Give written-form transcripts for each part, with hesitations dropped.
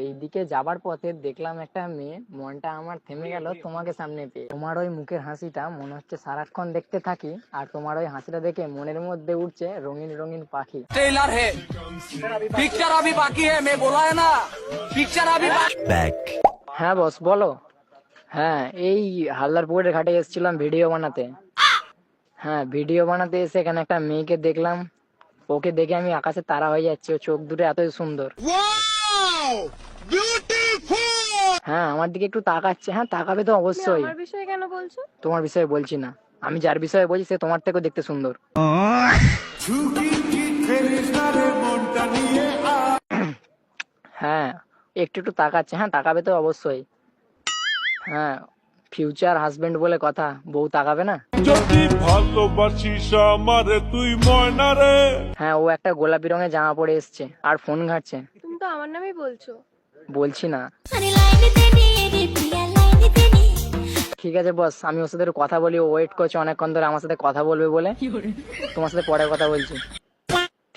এইদিকে যাবার পথে দেখলাম একটা মেয়ে, মনটা আমার থেমে গেল তোমাকে সামনে পেয়ে। তোমার ওই মুখের হাসিটা মনে হচ্ছে সারাক্ষণ দেখতে থাকি, আর তোমার ওই হাসিটা দেখে মনের মধ্যে উঠছে রঙিন রঙিন পাখি। ट्रेलर है, पिक्चर अभी बाकी है, मैं बोला है ना, पिक्चर अभी হ্যাঁ বস বলো। হ্যাঁ, এই হালদার পুকুরের ঘাটে এসেছিলাম ভিডিও বানাতে। হ্যাঁ, ভিডিও বানাতে এসে এখানে একটা মেয়েকে দেখলাম। ওকে দেখে আমি আকাশে তারা হয়ে যাচ্ছি, ও চোখ দুটো এতই সুন্দর। হ্যাঁ, আমার দিকে একটু তাকাচ্ছে। হ্যাঁ, তাকাবে তো অবশ্যই। আমার বিষয়ে কেন বলছো? তোমার বিষয়ে বলছি না, আমি যার বিষয়ে বলছি সে তোমার থেকেও দেখতে সুন্দর। হ্যাঁ, একটু একটু তাকাচ্ছে। হ্যাঁ, তাকাবে তো অবশ্যই। হ্যাঁ, ফিউচার হাজবেন্ড বলে কথা, বউ তাকাবে না? যদি ভালোবাসিস আমারে তুই ময়না রে। হ্যাঁ, ও একটা গোলাপি রঙের জামা পরে এসছে আর ফোন ঘাঁটছে। তুমি তো আমার নামই বলছো। বলছি না। ঠিক আছে বস, আমি ওর সাথে একটু কথা বলি। ও ওয়েট করছে অনেকক্ষণ ধরে আমার সাথে কথা বলবে বলে। তোমার সাথে পরে কথা বলছি।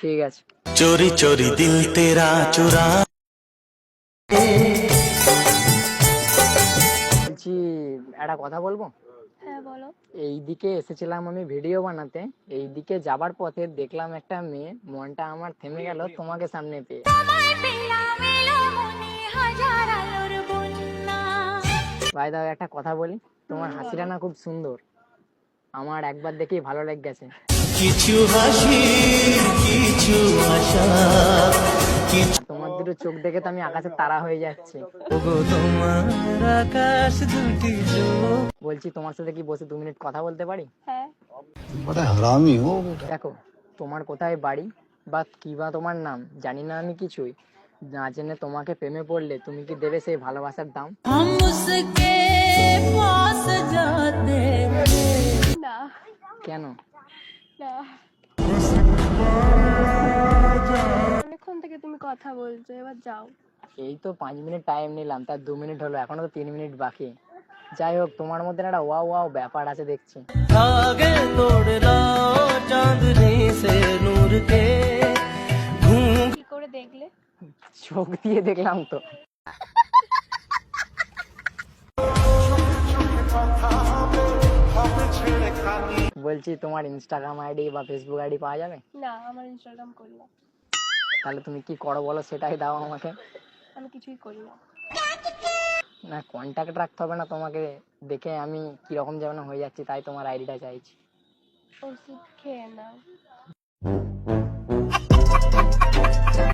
ঠিক আছে। चोरी चोरी दिल तेरा चुरा। বলছি, একটা কথা বলবো? হ্যাঁ বলো। এইদিকে এসেছিলাম আমি ভিডিও বানাতে। এইদিকে যাবার পথে দেখলাম একটা মেয়ে, মনটা আমার থেমে গেল তোমাকে সামনে পেয়ে। ভাই দাও, একটা কথা বলি, তোমার হাসিটা না খুব সুন্দর। আমার একবার দেখেই ভালো লেগে গেছে। किछु हासि किछु आशा আর তোমার দুটো চোখ দেখে তো আমি আকাশে তারা হয়ে যাচ্ছি। गो তোমার আকাশ দুটি চোখ। বলছি, তোমার সাথে কি বসে 2 মিনিট কথা বলতে পারি? হ্যাঁ। बड़ा हरामी हो बेटा। দেখো, তোমার কোথায় বাড়ি বা কি বা তোমার নাম জানি না আমি কিছুই। না জেনে তোমাকে প্রেমে পড়লে তুমি কি দেবে সেই ভালোবাসার দাম? हम उसके पास जाते না কেন? না, অনেকক্ষণ থেকে তুমি কথা বলছো, এবার যাও। এই তো 5 মিনিট টাইম নিলাম, তার 2 মিনিট হলো, এখনো তো 3 মিনিট বাকি। যাই হোক, তোমার মধ্যে একটা ওয়াও ওয়াও ব্যাপার আছে দেখছি। धागे तोड़ लो चांदनी से नूर के घूम। কি করে দেখলে? চোখ দিয়ে দেখলাম তো। বলছি, তোমার ইনস্টাগ্রাম আইডি বা ফেসবুক আইডি পাওয়া যাবে? না, আমার ইনস্টাগ্রাম করি না। তাহলে তুমি কি করো বলো, সেটাই দাও আমাকে। আমি কিছুই করি না। না, কন্ট্যাক্ট রাখতে হবে না তোমাকে। দেখে আমি কিরকম যেন হয়ে যাচ্ছি, তাই তোমার আইডিটা চাইছি। ওষুধ খেয়ে নাও।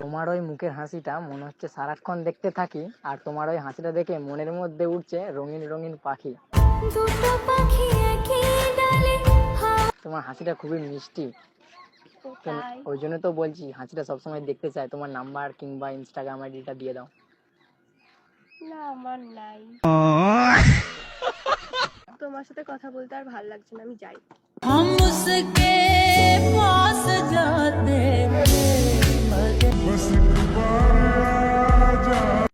তোমার ওই মুখের হাসিটা মনে হচ্ছে সারাক্ষণ দেখতে থাকি, আর তোমার ওই হাসিটা দেখে মনের মধ্যে উঠছে রঙিন রঙিন পাখি। তোমার হাসিটা খুবই মিষ্টি। তো তাই? ওই জন্য তো বলছি, হাসিটা সবসময় দেখতে চাই। তোমার নাম্বার কিংবা ইনস্টাগ্রাম আইডিটা দিয়ে দাও। না, আমার নাই। তোমার সাথে কথা বলতে আর ভালো লাগছে না, আমি যাই। हम उसके